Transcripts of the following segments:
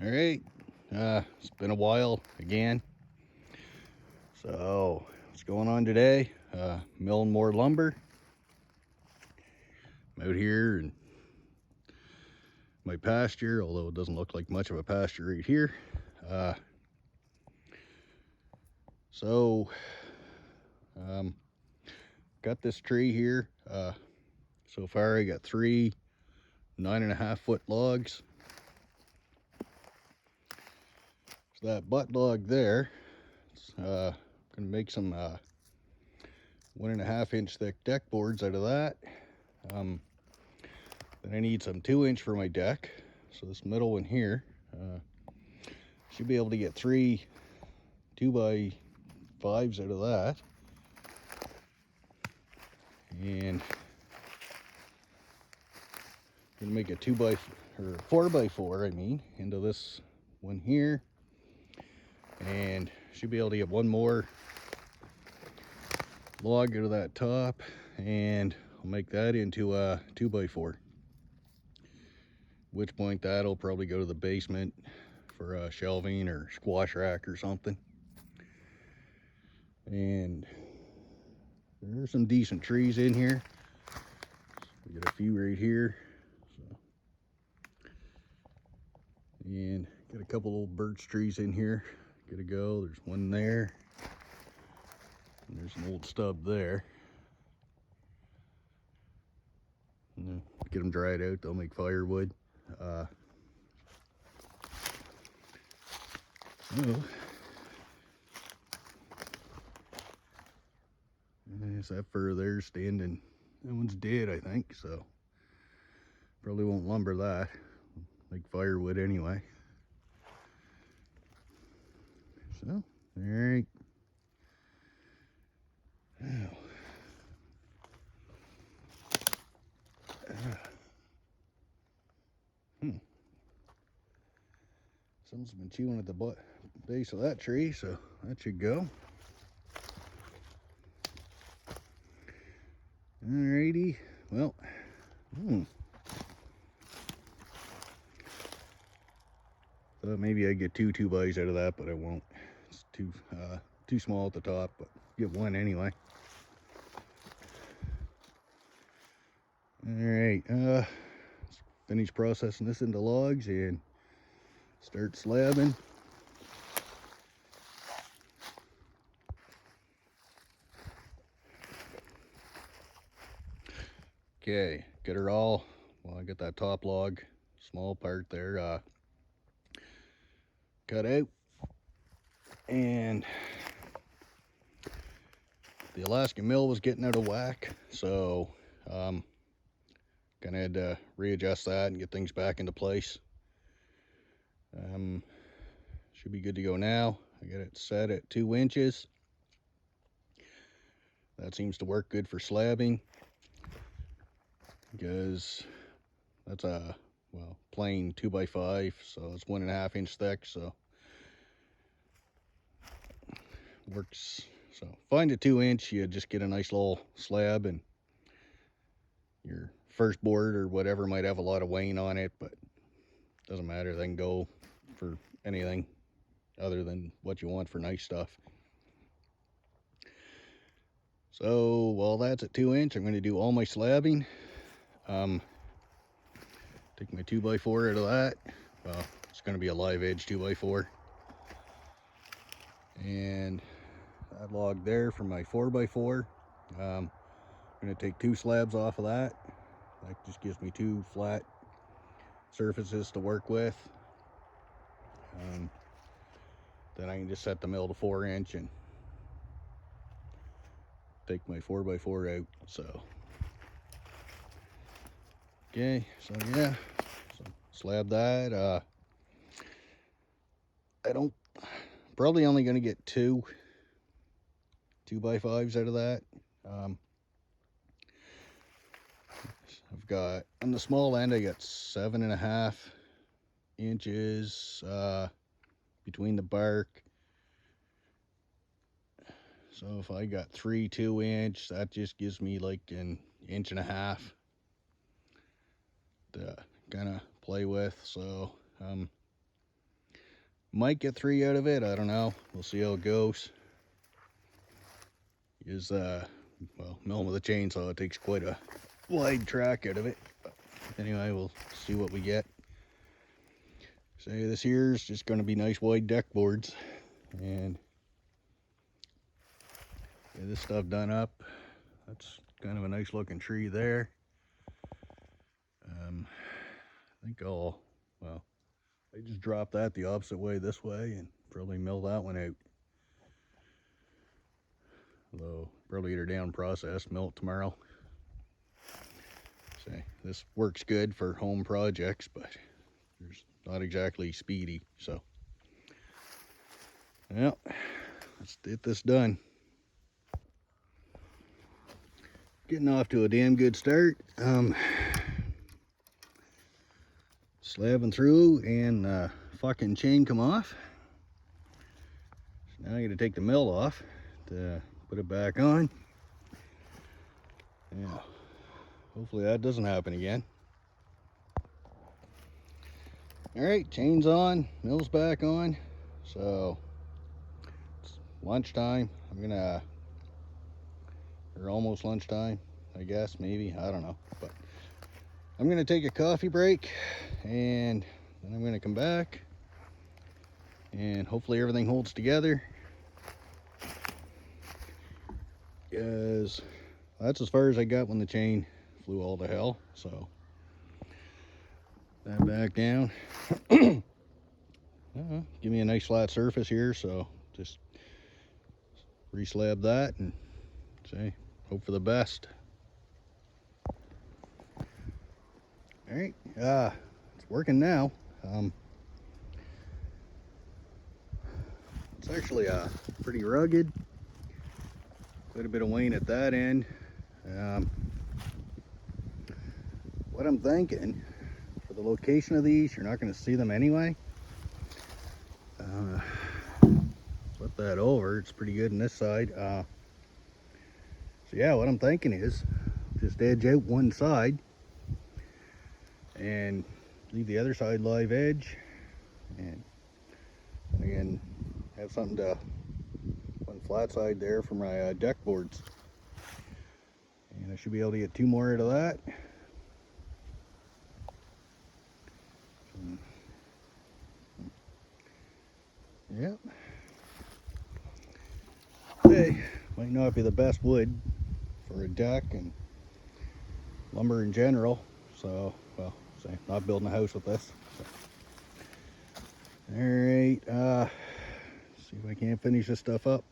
All right, it's been a while again. So, what's going on today? Milling more lumber. I'm out here in my pasture, although it doesn't look like much of a pasture right here. Uh, so, got this tree here. So far, I got 3 9.5-foot logs. So that butt log there, it's gonna make some 1.5-inch thick deck boards out of that. Then I need some 2-inch for my deck. So this middle one here, should be able to get 3 2x5s out of that. And I'm gonna make a 4x4, I mean, into this one here. And should be able to get one more log out of that top, and I'll make that into a 2x4. At which point that'll probably go to the basement for shelving or squash rack or something. And there are some decent trees in here. We got a few right here. So. And got a couple old birch trees in here. Good to go. There's one there. And there's an old stub there. And get them dried out, they'll make firewood. Is that fir there standing? That one's dead, I think, so probably won't lumber that. Make firewood anyway. So, all right. Now, Someone's been chewing at the base of that tree, so that should go. Alrighty, well, thought maybe I'd get 2 2x out of that, but I won't. It's too small at the top, but get one anyway. Alright, let's finish processing this into logs and start slabbing. Okay, get her all, well, I got that top log, small part there, cut out. And the Alaskan mill was getting out of whack, so kind of had to readjust that and get things back into place. Should be good to go now. I got it set at 2 inches. That seems to work good for slabbing, because that's a, well, plain 2x5, so it's 1.5-inch thick, so works. So find a 2-inch, you just get a nice little slab, and your first board or whatever might have a lot of weight on it, but doesn't matter. They can go for anything other than what you want for nice stuff. So while that's at 2-inch, I'm going to do all my slabbing. Take my 2x4 out of that. Well, it's going to be a live edge 2x4. And that log there for my 4x4. I'm going to take 2 slabs off of that. That just gives me 2 flat surfaces to work with. Then I can just set the mill to 4-inch and take my 4x4 out. So okay, so yeah, so slab that. I don't, probably only going to get 2 2x5s out of that. I've got, on the small end, I got 7.5 inches between the bark. So if I got 3 2-inch, that just gives me like 1.5 inches to kind of play with. So Might get 3 out of it, I don't know. We'll see how it goes. Is well, milling with a chainsaw, it takes quite a wide track out of it. But anyway, we'll see what we get. So this here is just going to be nice wide deck boards, and get this stuff done up. That's kind of a nice looking tree there. I think I just drop that the opposite way this way and probably mill that one out. Although probably get her down processed, mill it tomorrow. So this works good for home projects, but it's not exactly speedy. So yeah, let's get this done. Getting off to a damn good start. Slabbing through and fucking chain come off. So now I got to take the mill off to put it back on. Yeah, hopefully that doesn't happen again. All right, chain's on, mill's back on. So it's lunchtime. Or almost lunchtime, I guess, maybe, I don't know. But I'm gonna take a coffee break, and then I'm gonna come back, and hopefully everything holds together. Because that's as far as I got when the chain flew all to hell. So that back down. Give me a nice flat surface here, so just re-slab that and say hope for the best. All right, it's working now. It's actually pretty rugged. Quite a bit of wane at that end. What I'm thinking, for the location of these, you're not going to see them anyway. Flip that over, it's pretty good on this side. So yeah, what I'm thinking is just edge out one side and leave the other side live edge, and again have something to one flat side there for my deck boards, and I should be able to get 2 more out of that. Yep. Hey, might not be the best wood for a deck and lumber in general, so well, say not building a house with this. So. All right, see if I can't finish this stuff up.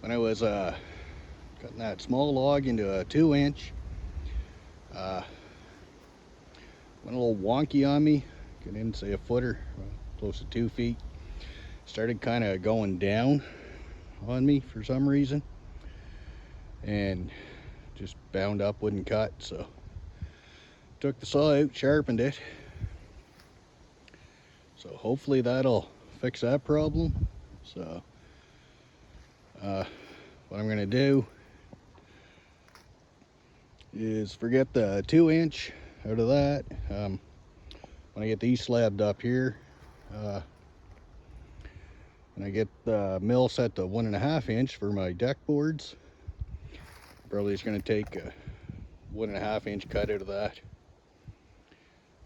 When I was cutting that small log into a 2-inch, went a little wonky on me. Got in, say, a foot or close to 2 feet. Started kind of going down on me for some reason, and just bound up, wouldn't cut. So took the saw out, sharpened it. So hopefully that'll fix that problem. So what I'm gonna do is forget the 2-inch out of that. When I get these slabbed up here, and I get the mill set to 1.5 inch for my deck boards, probably just gonna take a 1.5 inch cut out of that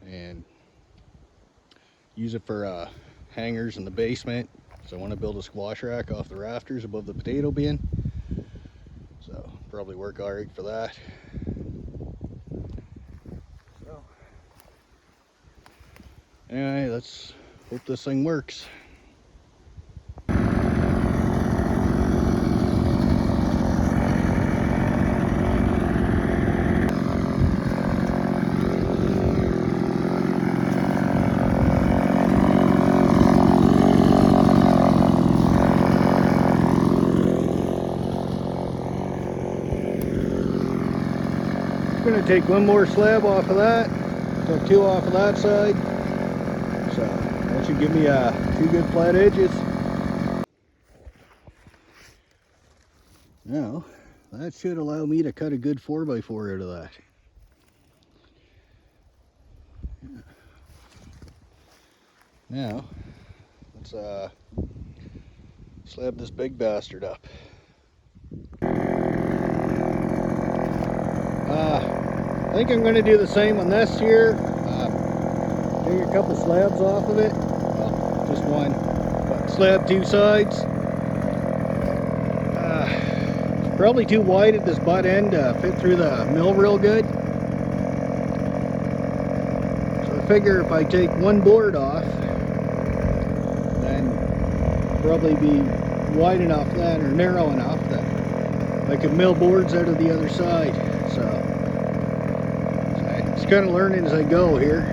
and use it for hangers in the basement. So I want to build a squash rack off the rafters above the potato bin. So probably work all right for that. So anyway, let's hope this thing works. take one more slab off of that. Took 2 off of that side. So that should give me 2 good flat edges. Now, that should allow me to cut a good 4x4 out of that. Now, let's slab this big bastard up. I think I'm going to do the same on this here. Take a couple slabs off of it. Well, just one. But slab 2 sides. It's probably too wide at this butt end to fit through the mill real good. So I figure if I take one board off, then probably be wide enough then, or narrow enough that I can mill boards out of the other side. So I'm just kind of learning as I go here.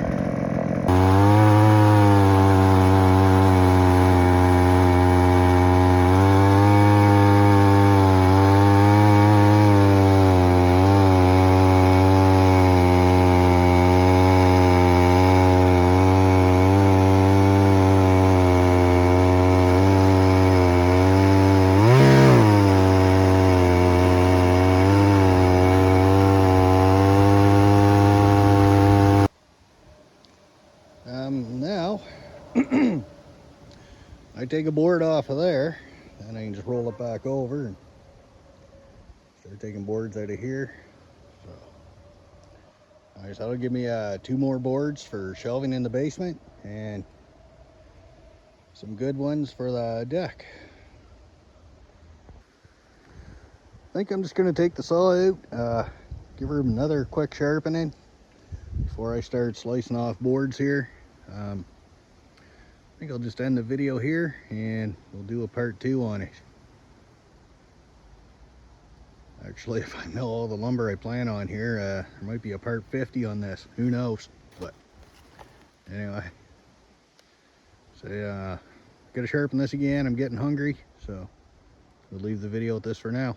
Now I take a board off of there, and I can just roll it back over and start taking boards out of here. So, alright, so that'll give me 2 more boards for shelving in the basement and some good ones for the deck. I think I'm just going to take the saw out, give her another quick sharpening before I start slicing off boards here. I think I'll just end the video here and we'll do a part 2 on it. Actually, if I mill all the lumber I plan on here, there might be a part 50 on this. Who knows? But anyway, so gotta sharpen this again. I'm getting hungry, so we'll leave the video at this for now.